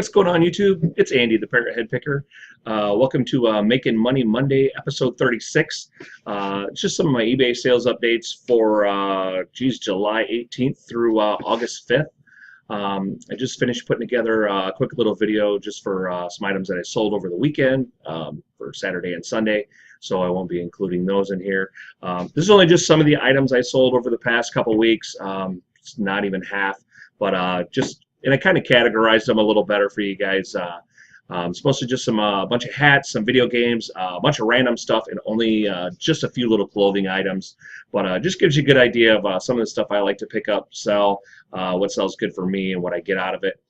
What's going on, YouTube? It's Andy, the Parrot Head Picker. Welcome to Making Money Monday, episode 36. It's just some of my eBay sales updates for, July 18th through August 5th. I just finished putting together a quick little video just for some items that I sold over the weekend for Saturday and Sunday, so I won't be including those in here. This is only just some of the items I sold over the past couple weeks. It's not even half, but and I kind of categorized them a little better for you guys. It's mostly just some bunch of hats, some video games, a bunch of random stuff, and only just a few little clothing items. But just gives you a good idea of some of the stuff I like to pick up, sell, what sells good for me, and what I get out of it.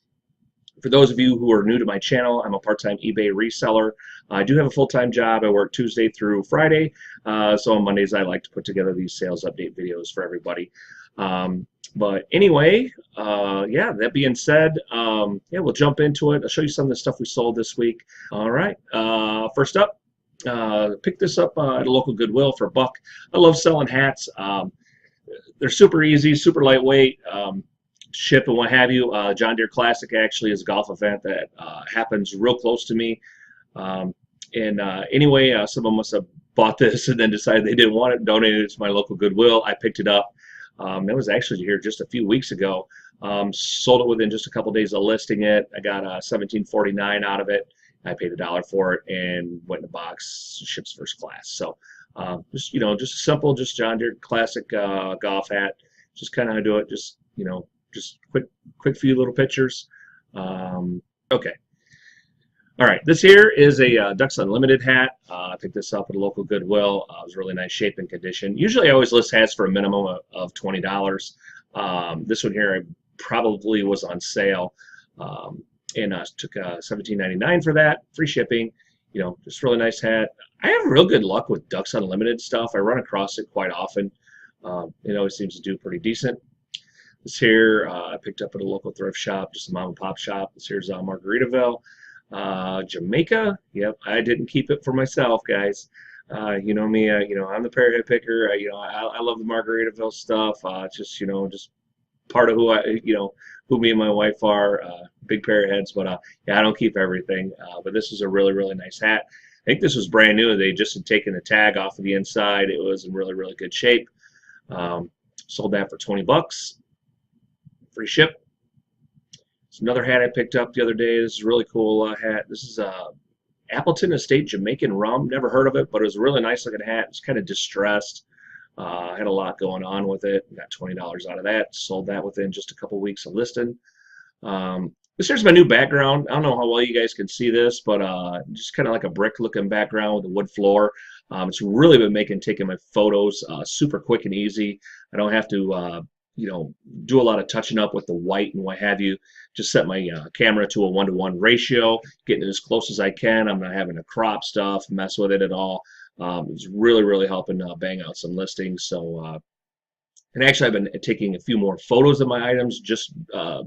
For those of you who are new to my channel, I'm a part-time eBay reseller. I do have a full-time job. I work Tuesday through Friday, so on Mondays I like to put together these sales update videos for everybody. But anyway, yeah, that being said, yeah, we'll jump into it. I'll show you some of the stuff we sold this week. All right, first up, picked this up at a local Goodwill for $1. I love selling hats. They're super easy, super lightweight, ship and what have you. John Deere Classic actually is a golf event that happens real close to me. Anyway, someone must have bought this and then decided they didn't want it, donated it to my local Goodwill. I picked it up. It was actually here just a few weeks ago. Sold it within just a couple days of listing it. I got $17.49 out of it. I paid $1 for it and went in a box. Ships first class. So just just a simple, just John Deere Classic golf hat. Just kind of how I do it. Just just quick few little pictures. Okay. All right, this here is a Ducks Unlimited hat. I picked this up at a local Goodwill. It was really nice shape and condition. Usually I always list hats for a minimum of $20. This one here probably was on sale, and took $17.99 for that, free shipping. Just really nice hat. I have real good luck with Ducks Unlimited stuff. I run across it quite often. It always seems to do pretty decent. This here I picked up at a local thrift shop, just a mom and pop shop. This here's Margaritaville. Jamaica. Yep, I didn't keep it for myself, guys. You know me. I'm the Parrot Head Picker. I love the Margaritaville stuff. It's just just part of who me and my wife are. Big Parrot Heads, but yeah, I don't keep everything. But this is a really nice hat. I think this was brand new. They just had taken the tag off of the inside. It was in really good shape. Sold that for $20. Free ship. It's another hat I picked up the other day. This is a really cool hat. This is Appleton Estate Jamaican Rum. Never heard of it, but it was a really nice looking hat. It's kind of distressed. Had a lot going on with it. Got $20 out of that. Sold that within just a couple weeks of listing. This here's my new background. I don't know how well you guys can see this, but just kind of like a brick looking background with a wood floor. It's really been taking my photos super quick and easy. I don't have to do a lot of touching up with the white and what have you. Just set my camera to a 1-to-1 ratio, getting it as close as I can. I'm not having to crop stuff, mess with it at all. It's really helping bang out some listings. So, and actually I've been taking a few more photos of my items just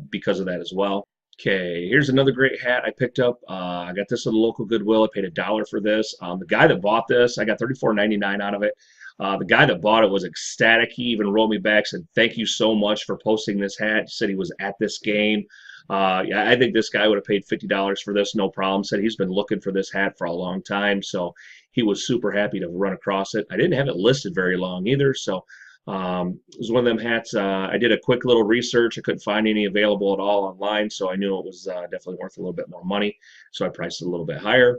because of that as well. Okay, here's another great hat I picked up. I got this at a local Goodwill. I paid $1 for this. The guy that bought this, I got $34.99 out of it. The guy that bought it was ecstatic. He even wrote me back, said, "Thank you so much for posting this hat." He said he was at this game. Yeah, I think this guy would have paid $50 for this, no problem. Said he's been looking for this hat for a long time, so he was super happy to run across it. I didn't have it listed very long either, so it was one of them hats. I did a quick little research. I couldn't find any available at all online, so I knew it was definitely worth a little bit more money, so I priced it a little bit higher.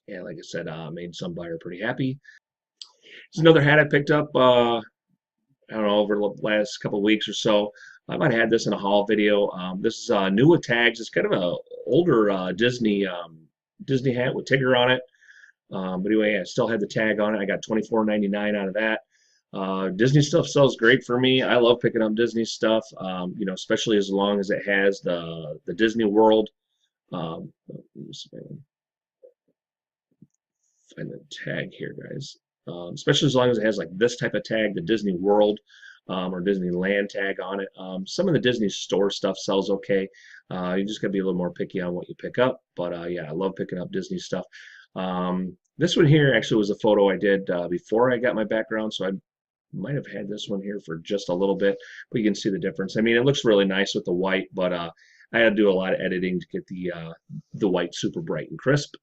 And like I said, made some buyer pretty happy. There's another hat I picked up, I don't know, over the last couple of weeks or so. I might have had this in a haul video. This is new with tags. It's kind of a older Disney hat with Tigger on it. But anyway, I still had the tag on it. I got $24.99 out of that. Disney stuff sells great for me. I love picking up Disney stuff, especially as long as it has the Disney World. Let me see if I can find the tag here, guys. Especially as long as it has like this type of tag, the Disney World or Disneyland tag on it. Some of the Disney store stuff sells okay. You just gotta be a little more picky on what you pick up. But yeah, I love picking up Disney stuff. This one here actually was a photo I did before I got my background, so I might have had this one here for just a little bit, but you can see the difference. I mean, it looks really nice with the white, but I had to do a lot of editing to get the white super bright and crisp.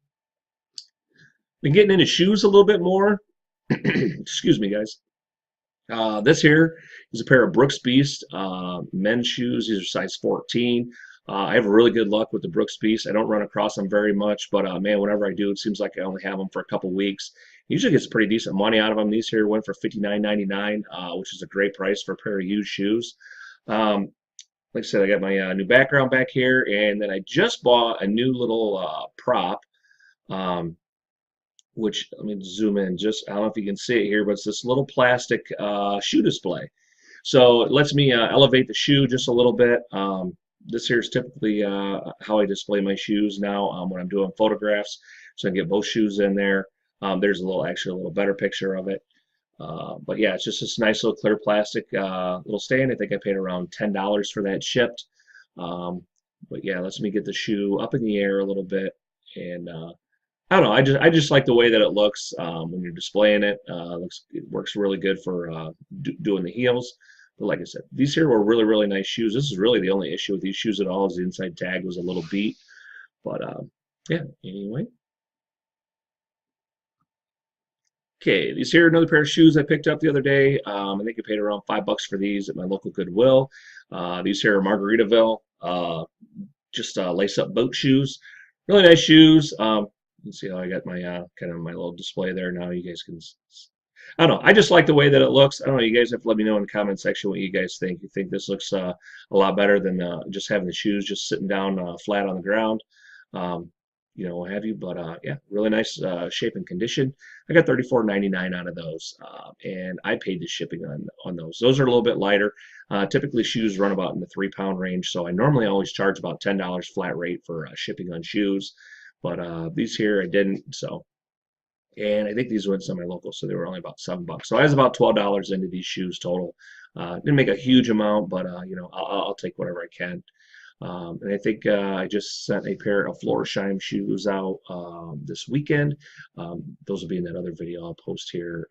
Been getting into shoes a little bit more. Excuse me, guys. This here is a pair of Brooks Beast men's shoes. These are size 14. I have really good luck with the Brooks Beast. I don't run across them very much, but man, whenever I do, it seems like I only have them for a couple weeks. Usually gets pretty decent money out of them. These here went for $59.99, which is a great price for a pair of used shoes. Like I said, I got my new background back here, and then I just bought a new little prop. Um, which let me zoom in just, I don't know if you can see it here, but it's this little plastic shoe display. So it lets me elevate the shoe just a little bit. This here is typically how I display my shoes now when I'm doing photographs. So I can get both shoes in there. There's actually a little better picture of it. But yeah, it's just this nice little clear plastic little stand. I think I paid around $10 for that shipped. But yeah, lets me get the shoe up in the air a little bit, and I don't know. I just like the way that it looks when you're displaying it. It works really good for doing the heels. But like I said, these here were really, really nice shoes. This is really the only issue with these shoes at all is the inside tag was a little beat. But yeah, anyway. Okay, these here are another pair of shoes I picked up the other day. I think I paid around $5 for these at my local Goodwill. These here are Margaritaville, just lace-up boat shoes. Really nice shoes. You can see how I got my kind of my little display there. Now you guys can. I don't know. I just like the way that it looks. I don't know. You guys have to let me know in the comment section what you guys think. You think this looks a lot better than just having the shoes just sitting down flat on the ground, what have you. But yeah, really nice shape and condition. I got $34.99 out of those, and I paid the shipping on those. Those are a little bit lighter. Typically, shoes run about in the 3-pound range, so I normally always charge about $10 flat rate for shipping on shoes. But these here I didn't, so. And I think these went semi-local, so they were only about $7. So I was about $12 into these shoes total. Didn't make a huge amount, but I'll take whatever I can. And I think I just sent a pair of Florsheim shoes out this weekend. Those will be in that other video I'll post here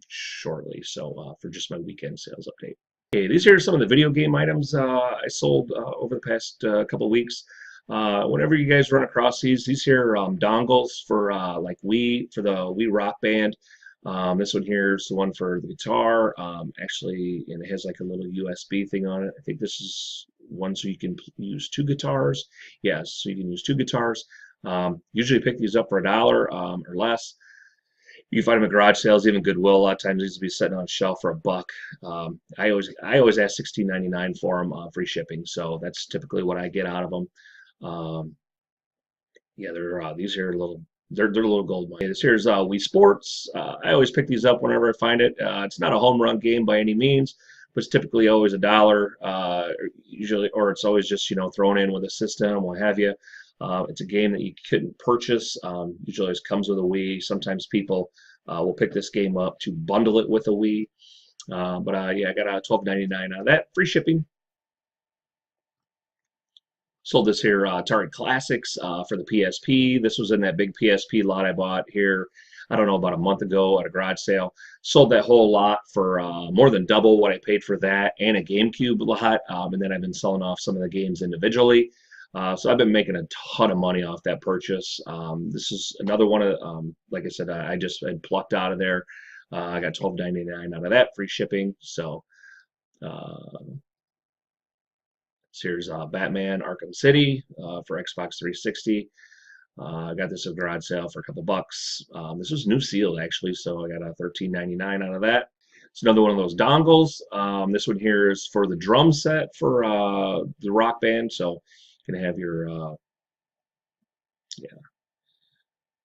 shortly. So for just my weekend sales update. Okay, these are some of the video game items I sold over the past couple of weeks. Whenever you guys run across these here dongles for like for the Wii Rock Band. This one here is the one for the guitar. Actually, and it has like a little USB thing on it. I think this is one so you can use 2 guitars. Yes, so you can use 2 guitars. Usually pick these up for $1 or less. You can find them at garage sales, even Goodwill. A lot of times these will be sitting on a shelf for $1. I always ask $16.99 for them, free shipping. So that's typically what I get out of them. Yeah, these are they're little gold money. This here's Wii Sports. I always pick these up whenever I find it. It's not a home run game by any means, but it's typically always $1. Usually, or it's always just thrown in with a system, what have you. It's a game that you couldn't purchase. Usually, it comes with a Wii. Sometimes people will pick this game up to bundle it with a Wii. But yeah, I got $12.99 out of that, free shipping. Sold this here Target Classics for the PSP. This was in that big PSP lot I bought here, I don't know, about a month ago at a garage sale. Sold that whole lot for more than double what I paid for that and a GameCube lot. And then I've been selling off some of the games individually. So I've been making a ton of money off that purchase. This is another one of, like I said, I just had plucked out of there. I got $12.99 out of that, free shipping. So here's Batman Arkham City for Xbox 360. I got this at a garage sale for a couple bucks. This was new sealed actually, so I got a $13.99 out of that. It's another one of those dongles. This one here is for the drum set for the Rock Band, so you can have your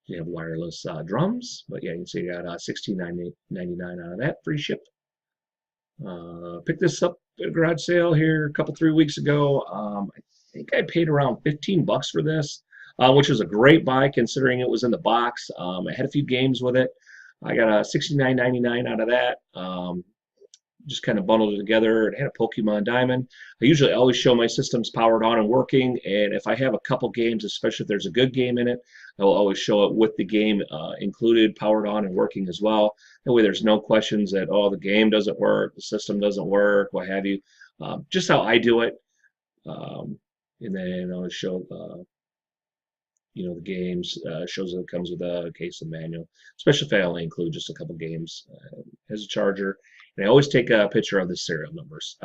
you have wireless drums. But yeah, you can see you got $16.99 out of that, free ship. Picked this up at a garage sale here a couple 3 weeks ago. I think I paid around $15 for this, which was a great buy considering it was in the box. I had a few games with it. I got a $69.99 out of that. Just kind of bundled it together. It had a Pokemon Diamond. I usually always show my systems powered on and working, and if I have a couple games, especially if there's a good game in it, I will always show it with the game included, powered on and working as well. That way there's no questions that, oh, the game doesn't work, the system doesn't work, what have you. Just how I do it. and then I'll show the games. Shows that it comes with a case of manual, especially if I only include just a couple games. Has a charger, and I always take a picture of the serial numbers.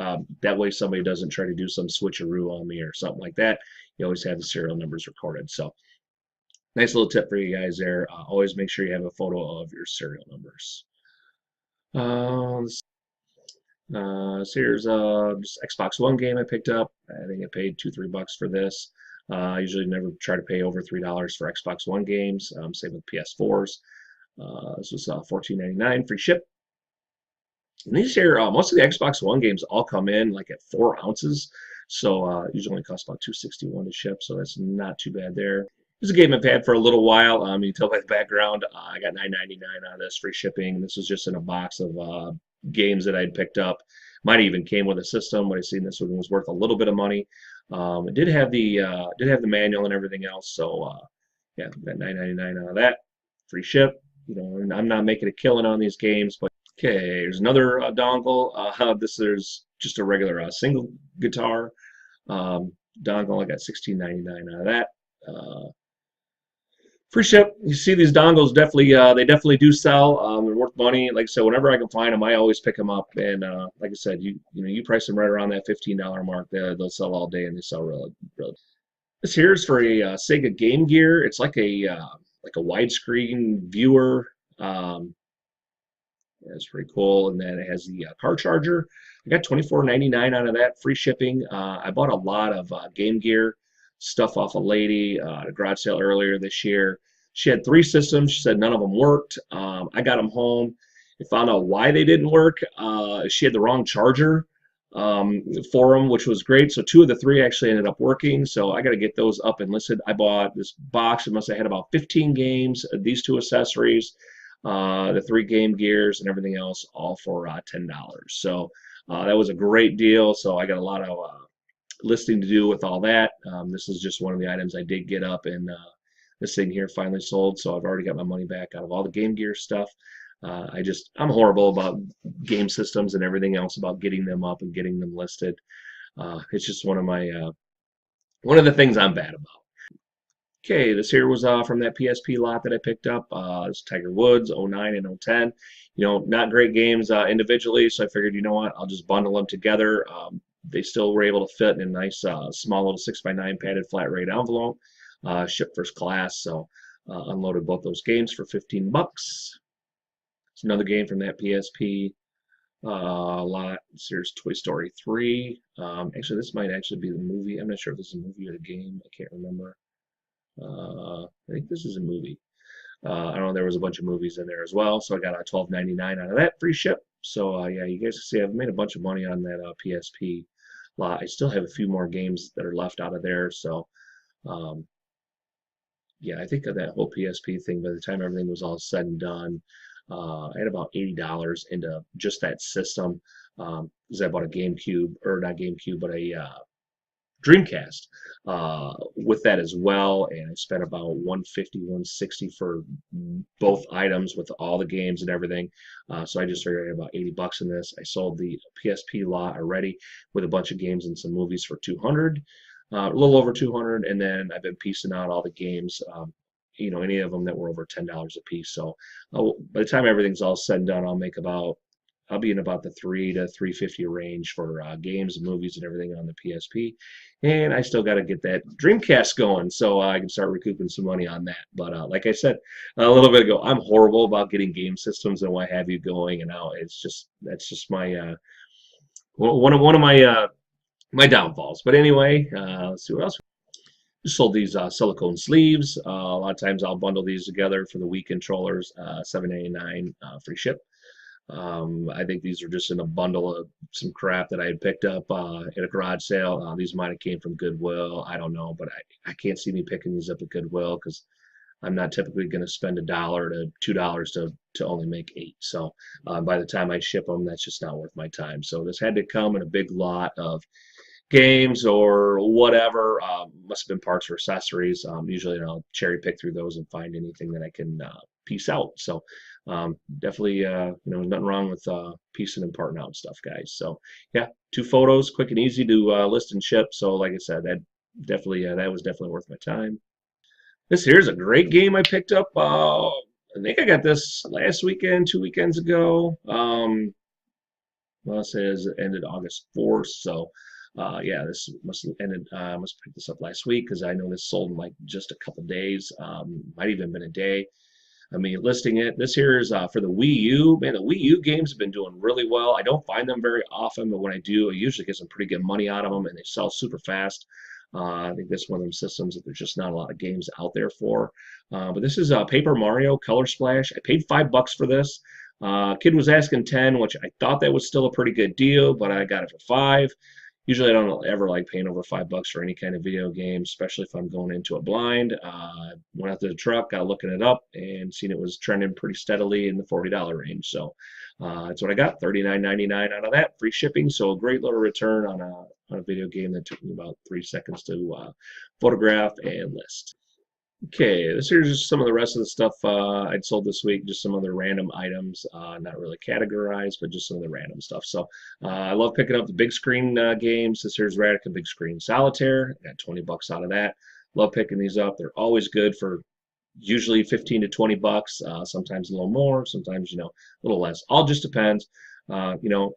That way, somebody doesn't try to do some switcheroo on me or something like that. You always have the serial numbers recorded. So, nice little tip for you guys there. Always make sure you have a photo of your serial numbers. Uh, so here's just Xbox One game I picked up. I think I paid $2-3 for this. I usually never try to pay over $3 for Xbox One games. Same with PS4s. This was $14.99 free ship. And these here, most of the Xbox One games all come in like at 4 ounces. So usually only costs about $2.61 to ship. So that's not too bad there. This is a game I've had for a little while. You can tell by the background. I got $9.99 out of this free shipping. This was just in a box of games that I'd picked up. Might even came with a system. When I seen this one was worth a little bit of money. It did have the manual and everything else. So yeah, got $9.99 out of that. Free ship. And I'm not making a killing on these games, but okay, here's another dongle. This is just a regular single guitar dongle. I got $16.99 out of that. Free ship. You see these dongles they definitely do sell. They're worth money. Like I said, whenever I can find them, I always pick them up. And like I said, you price them right around that $15 mark. They'll sell all day, and they sell really, really. This here is for a Sega Game Gear. It's like a widescreen viewer. That's pretty cool. And then it has the car charger. I got $24.99 out of that, free shipping. I bought a lot of Game Gear stuff off a lady at a garage sale earlier this year. She had 3 systems. She said none of them worked. I got them home. I found out why they didn't work. She had the wrong charger for them, which was great. So 2 of the 3 actually ended up working. So I got to get those up and listed. I bought this box. It must have had about 15 games, these 2 accessories, the 3 Game Gears, and everything else, all for $10. So that was a great deal. So I got a lot of listing to do with all that. This is just one of the items I did get up, and this thing here finally sold. So I've already got my money back out of all the Game Gear stuff. I'm horrible about game systems and everything else about getting them up and getting them listed. It's just one of the things I'm bad about. Okay, this here was from that PSP lot that I picked up. It's Tiger Woods, '09 and '10. Not great games individually, so I figured, you know what, I'll just bundle them together. They still were able to fit in a nice small little 6x9 padded flat rate envelope. Shipped first class, so unloaded both those games for $15. It's another game from that PSP lot. Here's Toy Story 3. Actually, this might actually be the movie. I'm not sure if this is a movie or a game. I can't remember. I think this is a movie. I don't know. There was a bunch of movies in there as well, so I got a $12.99 out of that, free ship. So yeah, you guys can see I've made a bunch of money on that PSP lot. I still have a few more games that are left out of there, so yeah, I think of that whole PSP thing. By the time everything was all said and done, I had about $80 into just that system because I bought a GameCube, or not GameCube, but a Dreamcast with that as well, and I spent about 150, 160 for both items with all the games and everything. So I just figured I had about $80 in this. I sold the PSP lot already with a bunch of games and some movies for 200, a little over 200, and then I've been piecing out all the games. Any of them that were over $10 a piece. So by the time everything's all said and done, I'll be in about the 3 to 350 range for games and movies and everything on the PSP. And I still got to get that Dreamcast going so I can start recouping some money on that. But like I said a little bit ago, I'm horrible about getting game systems and what have you going. And now that's just my one of my downfalls. But anyway, let's see what else. Just sold these silicone sleeves. A lot of times I'll bundle these together for the Wii controllers, $7.99 free ship. I think these are just in a bundle of some crap that I had picked up at a garage sale. These might have came from Goodwill. I don't know, but I can't see me picking these up at Goodwill because I'm not typically going to spend $1 to $2 to only make 8. So by the time I ship them, that's just not worth my time. So this had to come in a big lot of games or whatever. Must have been parts or accessories. Usually I'll cherry pick through those and find anything that I can piece out. So definitely, nothing wrong with piecing and parting out stuff, guys. So yeah, 2 photos, quick and easy to list and ship. So like I said, that definitely, that was definitely worth my time. This here's a great game I picked up. I think I got this last weekend, 2 weekends ago. Well, it says it ended August 4th, so yeah, this must have ended. Must have picked this up last week because I know this sold in like just a couple days. Might even been a day. I mean, listing it. This here is for the Wii U. Man, the Wii U games have been doing really well. I don't find them very often, but when I do, I usually get some pretty good money out of them, and they sell super fast. I think this is one of them systems that there's just not a lot of games out there for. But this is Paper Mario Color Splash. I paid $5 for this. Kid was asking 10, which I thought that was still a pretty good deal, but I got it for 5. Usually, I don't ever like paying over $5 for any kind of video game, especially if I'm going into it blind. Went out to the truck, got looking it up, and seen it was trending pretty steadily in the $40 range. So that's what I got, $39.99 out of that, free shipping. So a great little return on a video game that took me about 3 seconds to photograph and list. Okay, this here's just some of the rest of the stuff I'd sold this week. Just some other random items, not really categorized, but just some of the random stuff. So I love picking up the big screen games. This here's Radica Big Screen Solitaire. I got $20 out of that. Love picking these up. They're always good for usually 15 to $20. Sometimes a little more, sometimes a little less. All just depends.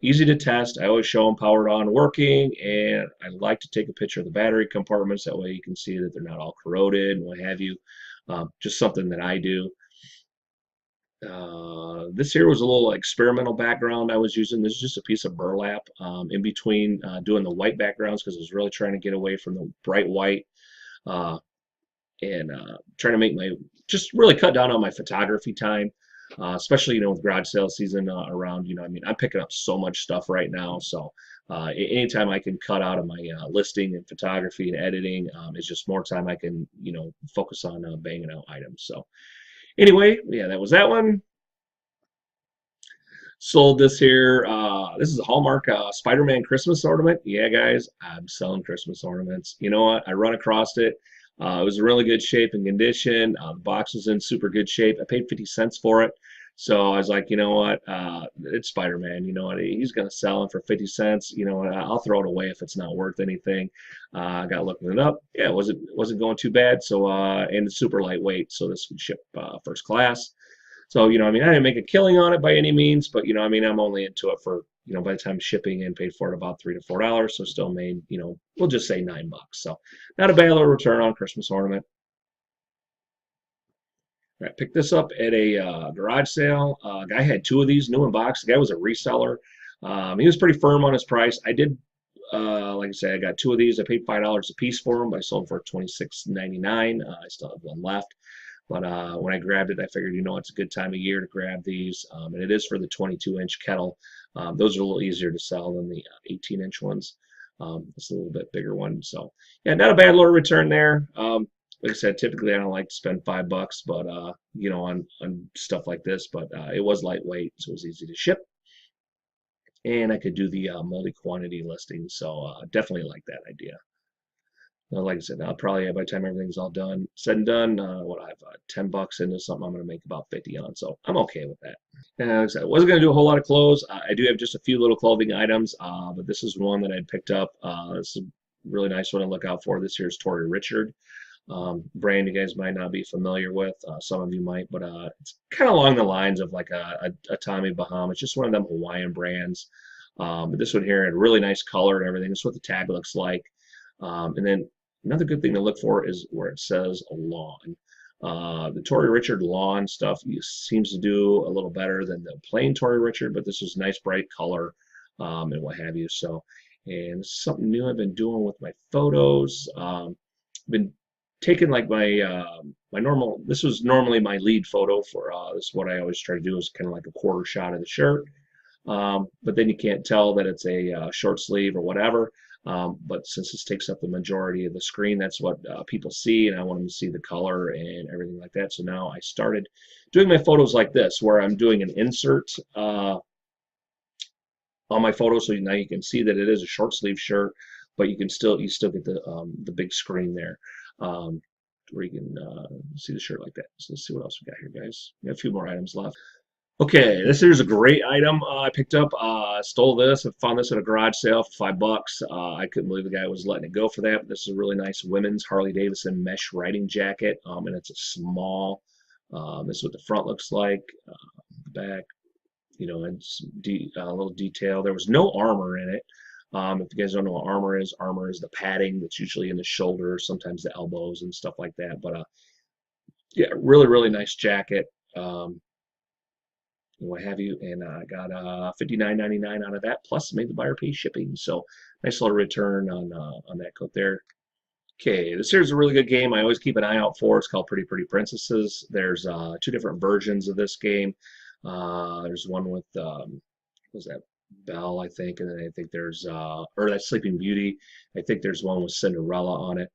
Easy to test. I always show them powered on, working, and I like to take a picture of the battery compartments. That way you can see that they're not all corroded and what have you. Just something that I do. This here was a little experimental background I was using. This is just a piece of burlap in between doing the white backgrounds because I was really trying to get away from the bright white. And trying to make just really cut down on my photography time, especially with garage sale season around. I mean, I'm picking up so much stuff right now, so anytime I can cut out of my listing and photography and editing, it's just more time I can focus on banging out items. So anyway, yeah, that was that one. Sold this here. This is a Hallmark Spider-Man Christmas ornament. Yeah, guys, I'm selling Christmas ornaments. You know what? I run across it. It was in really good shape and condition. The box was in super good shape. I paid 50 cents for it. So I was like, you know what? It's Spider-Man. You know what? He's going to sell it for 50 cents. You know what? I'll throw it away if it's not worth anything. I got looking it up. Yeah, it wasn't going too bad. So and it's super lightweight. So this would ship first class. So, I mean, I didn't make a killing on it by any means, but, I mean, I'm only into it for, by the time shipping and paid for it about $3 to $4. So still made, we'll just say $9. So not a bad little return on Christmas ornament. I picked this up at a garage sale. Guy had 2 of these new in box. The guy was a reseller. He was pretty firm on his price. I did, like I said, I got 2 of these. I paid $5 a piece for them, but I sold them for $26.99. I still have one left. But when I grabbed it, I figured, it's a good time of year to grab these. And it is for the 22-inch kettle. Those are a little easier to sell than the 18-inch ones. It's a little bit bigger one. So, yeah, not a bad little return there. Like I said, typically I don't like to spend $5, but, on stuff like this. But it was lightweight, so it was easy to ship. And I could do the multi-quantity listing. So definitely like that idea. Like I said, I'll probably by the time everything's all done, said and done, I have $10 into something I'm going to make about 50 on, so I'm okay with that. And like I said, I wasn't going to do a whole lot of clothes. I do have just a few little clothing items, but this is one that I picked up. This is a really nice one to look out for. This here is Tory Richard. Brand you guys might not be familiar with. Some of you might, but it's kind of along the lines of like a Tommy Bahama. It's just one of them Hawaiian brands. But this one here had a really nice color and everything. This is what the tag looks like. And then another good thing to look for is where it says lawn. The Tory Richard lawn stuff seems to do a little better than the plain Tory Richard, but this is nice bright color and what have you. So, and this is something new I've been doing with my photos. Been taking like my normal. This was normally my lead photo for this. Is what I always try to do is kind of like a quarter shot of the shirt. But then you can't tell that it's a short sleeve or whatever. But since this takes up the majority of the screen, that's what people see, and I want them to see the color and everything like that. So now I started doing my photos like this, where I'm doing an insert on my photo, so now you can see that it is a short sleeve shirt, but you still get the big screen there, where you can see the shirt like that. So let's see what else we got here, guys. We have a few more items left. Okay, this here's a great item I picked up. Stole this. I found this at a garage sale for $5. I couldn't believe the guy was letting it go for that. But this is a really nice women's Harley Davidson mesh riding jacket, and it's a small. This is what the front looks like. The back, and a little detail. There was no armor in it. If you guys don't know what armor is the padding that's usually in the shoulder, sometimes the elbows and stuff like that. But yeah, really, really nice jacket. And what have you. And I got $59.99 out of that, plus made the buyer pay shipping. So nice little return on that coat there. Okay, this here's a really good game. I always keep an eye out for. It's called Pretty Pretty Princesses. There's two different versions of this game. There's one with what was that, Belle, I think, and then I think there's or that Sleeping Beauty. I think there's one with Cinderella on it.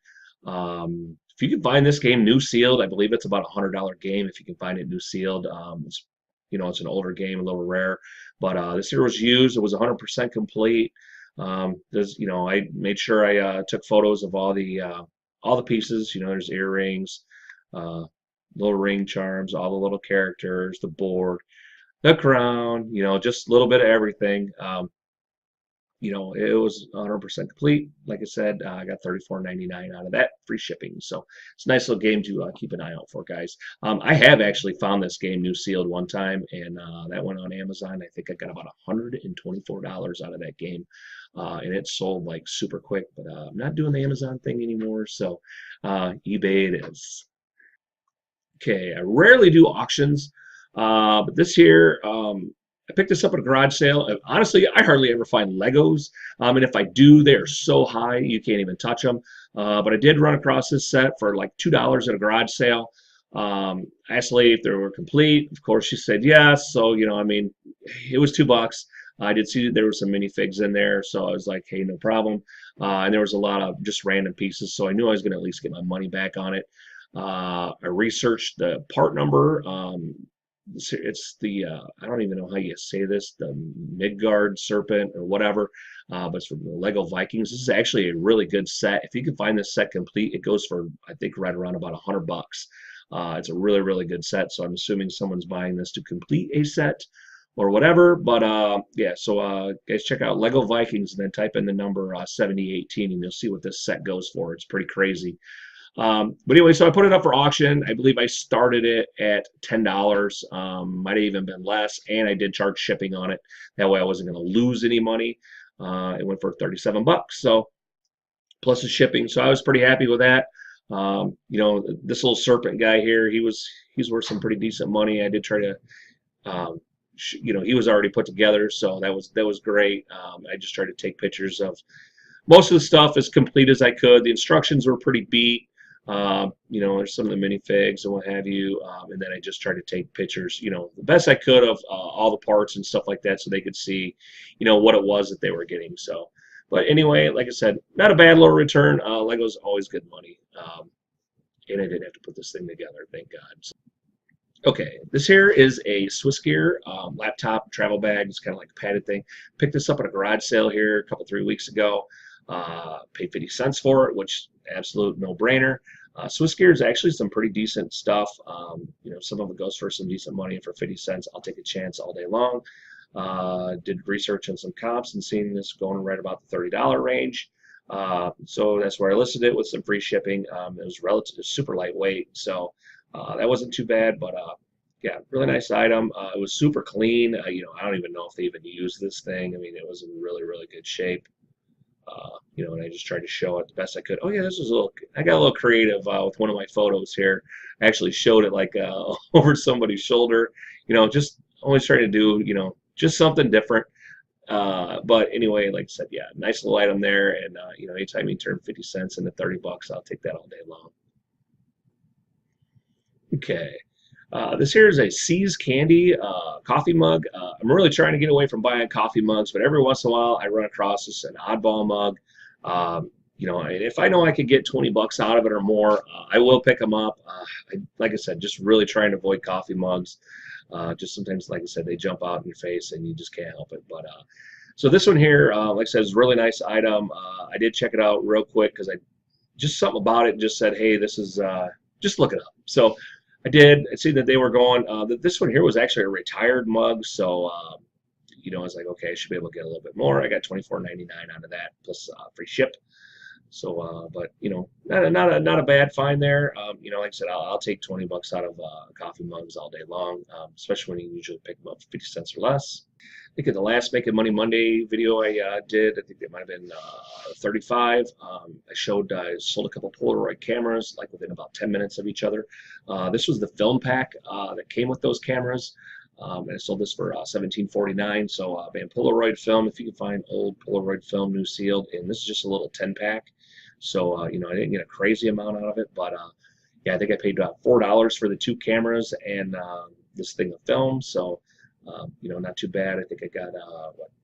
If you can find this game new sealed, I believe it's about $100 game if you can find it new sealed. It's an older game, a little rare, but this here was used. It was 100% complete. I made sure I took photos of all the pieces. There's earrings, uh, little ring charms, all the little characters, the board, the crown. Just a little bit of everything. It was 100% complete. Like I said, I got $34.99 out of that, free shipping. So it's a nice little game to keep an eye out for, guys. I have actually found this game new sealed one time, and that went on Amazon. I think I got about $124 out of that game, and it sold like super quick. But I'm not doing the Amazon thing anymore, so eBay it is. Okay, I rarely do auctions, but this here, I picked this up at a garage sale. And honestly, I hardly ever find Legos, and if I do, they are so high you can't even touch them. But I did run across this set for like $2 at a garage sale. I asked the lady if they were complete. Of course, she said yes. So it was $2. I did see that there were some minifigs in there, so I was like, hey, no problem. And there was a lot of just random pieces, so I knew I was going to at least get my money back on it. I researched the part number. It's the I don't even know how you say this, the Midgard serpent or whatever, but it's from the Lego Vikings. This is actually a really good set. If you can find this set complete, it goes for I think right around about $100. It's a really really good set. So I'm assuming someone's buying this to complete a set or whatever. But yeah, so guys, check out Lego Vikings and then type in the number 7018 and you'll see what this set goes for. It's pretty crazy. But anyway, so I put it up for auction. I believe I started it at $10. Might have even been less, and I did charge shipping on it. That way, I wasn't going to lose any money. It went for $37, so plus the shipping. So I was pretty happy with that. This little serpent guy here, he's worth some pretty decent money. I did try to, he was already put together, so that was great. I just tried to take pictures of most of the stuff as complete as I could. The instructions were pretty beat. There's some of the minifigs and what have you. And then I just tried to take pictures, the best I could of all the parts and stuff like that so they could see, what it was that they were getting. So, but anyway, like I said, not a bad little return. Lego's always good money. And I didn't have to put this thing together, thank God. So, okay, this here is a Swiss Gear laptop travel bag. It's kind of like a padded thing. Picked this up at a garage sale here a couple, 3 weeks ago. Paid 50 cents for it, which absolute no-brainer. Swiss Gear is actually some pretty decent stuff. Some of it goes for some decent money, and for 50 cents, I'll take a chance all day long. Did research on some comps and seeing this going right about the $30 range. So that's where I listed it with some free shipping. It was relatively super lightweight, so that wasn't too bad. But yeah, really nice item. It was super clean. I don't even know if they even used this thing. I mean, it was in really, really good shape. And I just tried to show it the best I could. Oh yeah, I got a little creative with one of my photos here. I actually showed it like over somebody's shoulder, just always trying to do, just something different. But anyway, like I said, yeah, nice little item there. And, anytime you turn 50 cents into $30, I'll take that all day long. Okay. This here is a C's Candy coffee mug. I'm really trying to get away from buying coffee mugs, but every once in a while I run across an oddball mug. And if I know I could get 20 bucks out of it or more, I will pick them up. Like I said, just really trying to avoid coffee mugs. Just sometimes, like I said, they jump out in your face and you just can't help it. But so this one here, like I said, is a really nice item. I did check it out real quick because I just something about it just said, hey, this is just look it up. So I did. I see that they were going. This one here was actually a retired mug, so I was like, okay, I should be able to get a little bit more. I got $24.99 out of that plus free ship. So, but not a bad find there. Like I said, I'll take 20 bucks out of coffee mugs all day long, especially when you usually pick them up for 50 cents or less. I think in the last Making Money Monday video I did, I think it might have been 35. I sold a couple Polaroid cameras like within about 10 minutes of each other. This was the film pack that came with those cameras. And I sold this for $17.49. So, man, Polaroid film, if you can find old Polaroid film, new sealed, and this is just a little 10 pack. So, I didn't get a crazy amount out of it, but yeah, I think I paid about $4 for the two cameras and this thing of film. So, not too bad. I think I got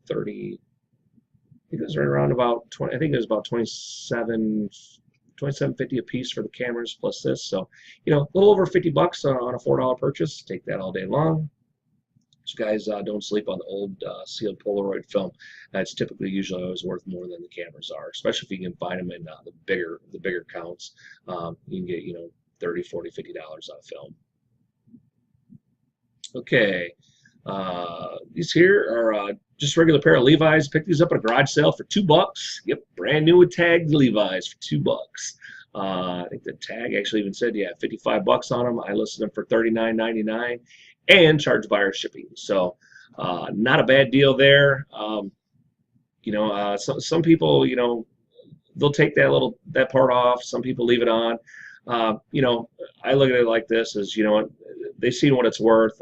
30. I think it was right around about 20. I think it was about 27.50 a piece for the cameras plus this. So, a little over 50 bucks on a $4 purchase. Take that all day long. So guys, don't sleep on the old sealed Polaroid film. It's usually always worth more than the cameras are, especially if you can find them in the bigger counts. You can get 30, 40, $50 on film. Okay, these here are just regular pair of Levi's. Picked these up at a garage sale for $2. Yep, brand new with tagged Levi's for $2. I think the tag actually even said 55 bucks on them. I listed them for $39.99 and charged buyer shipping. So not a bad deal there. Some people, they'll take that part off. Some people leave it on. I look at it like this: is they've seen what it's worth.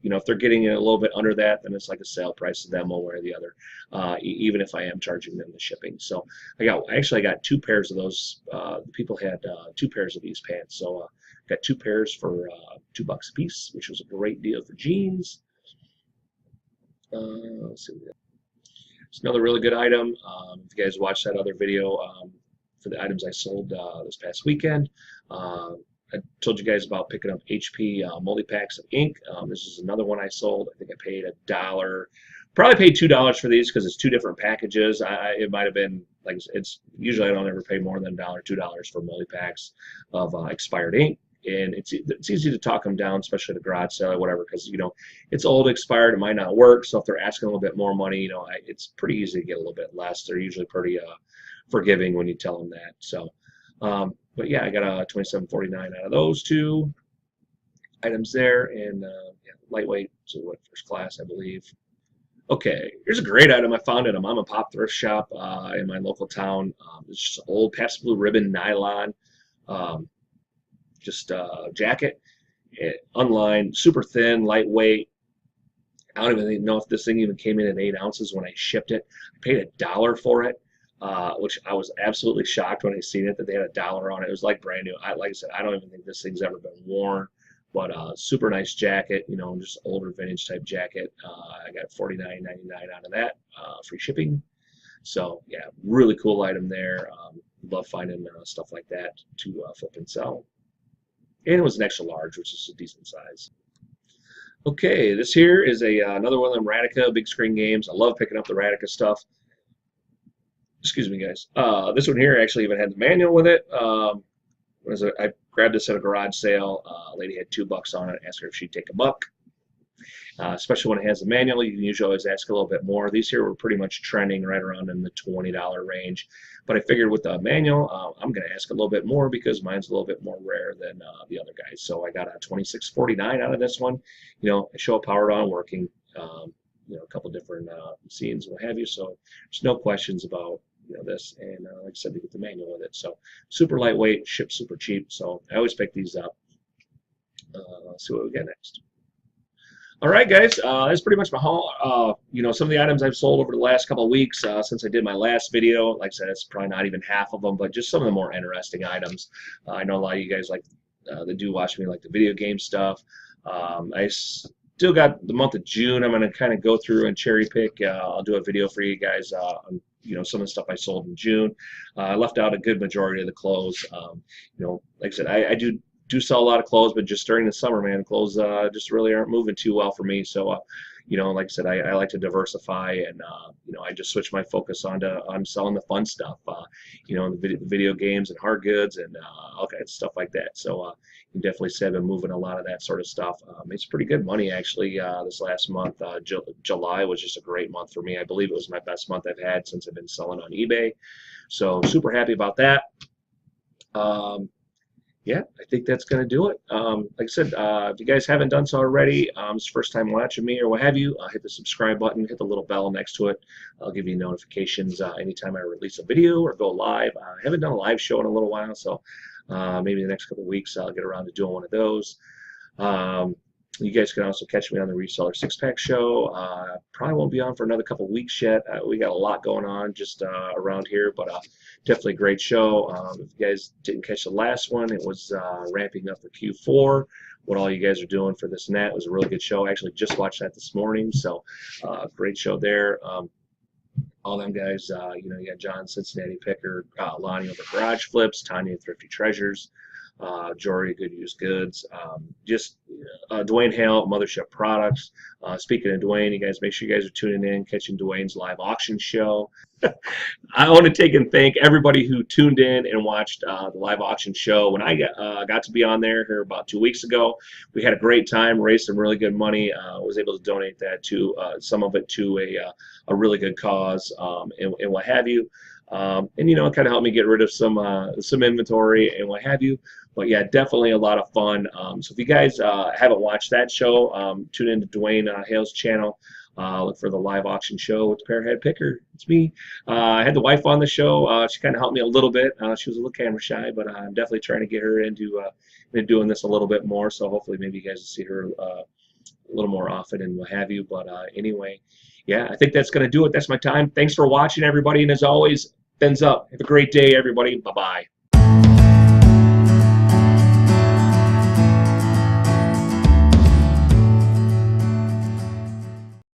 If they're getting it a little bit under that, then it's like a sale price to them one way or the other, even if I am charging them the shipping. So I got 2 pairs of those. People had 2 pairs of these pants. So got 2 pairs for $2 a piece, which was a great deal for jeans. Let's see. It's another really good item. If you guys watched that other video for the items I sold this past weekend, I told you guys about picking up HP multi-packs of ink. This is another one I sold. I think I paid $1. Probably paid $2 for these because it's 2 different packages. It might have been like it's usually I don't ever pay more than $1, $2 for multi-packs of expired ink. And it's easy to talk them down, especially at a garage sale or whatever, because it's old, expired, it might not work. So if they're asking a little bit more money, it's pretty easy to get a little bit less. They're usually pretty forgiving when you tell them that. So, but yeah, I got a $27.49 out of those 2 items there, and lightweight, so what, first class, I believe. Okay, here's a great item I found at a mom and pop thrift shop in my local town. It's just an old Pabst Blue Ribbon nylon. Jacket, unlined, super thin, lightweight. I don't even know if this thing even came in at 8 ounces when I shipped it. I paid $1 for it, which I was absolutely shocked when I seen it that they had $1 on it. It was like brand new. Like I said, I don't even think this thing's ever been worn, but super nice jacket. Just older vintage type jacket. I got $49.99 out of that, free shipping. So yeah, really cool item there. Love finding stuff like that to flip and sell. And it was an extra large, which is a decent size. Okay, this here is another one of them Radica big screen games. I love picking up the Radica stuff. Excuse me, guys. This one here actually even had the manual with it. I grabbed this at a garage sale. A lady had $2 on it. Asked her if she'd take $1. Especially when it has the manual, you can usually always ask a little bit more. These here were pretty much trending right around in the $20 range. But I figured with the manual, I'm going to ask a little bit more because mine's a little bit more rare than the other guys. So I got a $26.49 out of this one. I show it powered on, working, a couple different scenes and what have you. So there's no questions about this. And like I said, they get the manual with it. So super lightweight, ships super cheap. So I always pick these up. Let's see what we get next. All right, guys, that's pretty much my haul. Some of the items I've sold over the last couple of weeks since I did my last video. Like I said, it's probably not even half of them, but just some of the more interesting items. I know a lot of you guys that do watch me like the video game stuff. I still got the month of June. I'm going to kind of go through and cherry pick. I'll do a video for you guys on some of the stuff I sold in June. I left out a good majority of the clothes. Like I said, I do sell a lot of clothes, but just during the summer, man, clothes just really aren't moving too well for me. So, like I said, I like to diversify, and I just switch my focus on selling the fun stuff, the video games and hard goods and all kinds of stuff like that. So you can definitely say I've been moving a lot of that sort of stuff. It's pretty good money actually. This last month, July was just a great month for me. I believe it was my best month I've had since I've been selling on eBay. So super happy about that. Yeah, I think that's going to do it. Like I said, if you guys haven't done so already, it's the first time watching me or what have you, hit the subscribe button, hit the little bell next to it. I'll give you notifications anytime I release a video or go live. I haven't done a live show in a little while, so maybe the next couple of weeks I'll get around to doing one of those. You guys can also catch me on the Reseller Six Pack Show. Probably won't be on for another couple weeks yet. We got a lot going on just around here, but definitely a great show. If you guys didn't catch the last one, it was ramping up for Q4. What all you guys are doing for this and that. It was a really good show. I actually just watched that this morning, so great show there. All them guys, you got John, Cincinnati Picker, Lonnie over Garage Flips, Tanya Thrifty Treasures, Jory, Good Used Goods, Dwayne Hale, Mothership Products. Speaking of Dwayne, you guys make sure you guys are tuning in, catching Dwayne's live auction show. I want to take and thank everybody who tuned in and watched the live auction show. When I got to be on there here about 2 weeks ago, we had a great time, raised some really good money. Was able to donate that to some of it to a really good cause and what have you. And it kind of helped me get rid of some inventory and what have you. But yeah, definitely a lot of fun. So if you guys haven't watched that show, tune into Dwayne Hale's channel. Look for the live auction show with the Pearhead Picker. It's me. I had the wife on the show. She kind of helped me a little bit. She was a little camera shy, but I'm definitely trying to get her into doing this a little bit more. So hopefully maybe you guys will see her a little more often and what have you. But anyway, yeah, I think that's going to do it. That's my time. Thanks for watching, everybody. And as always, thumbs up. Have a great day, everybody. Bye-bye.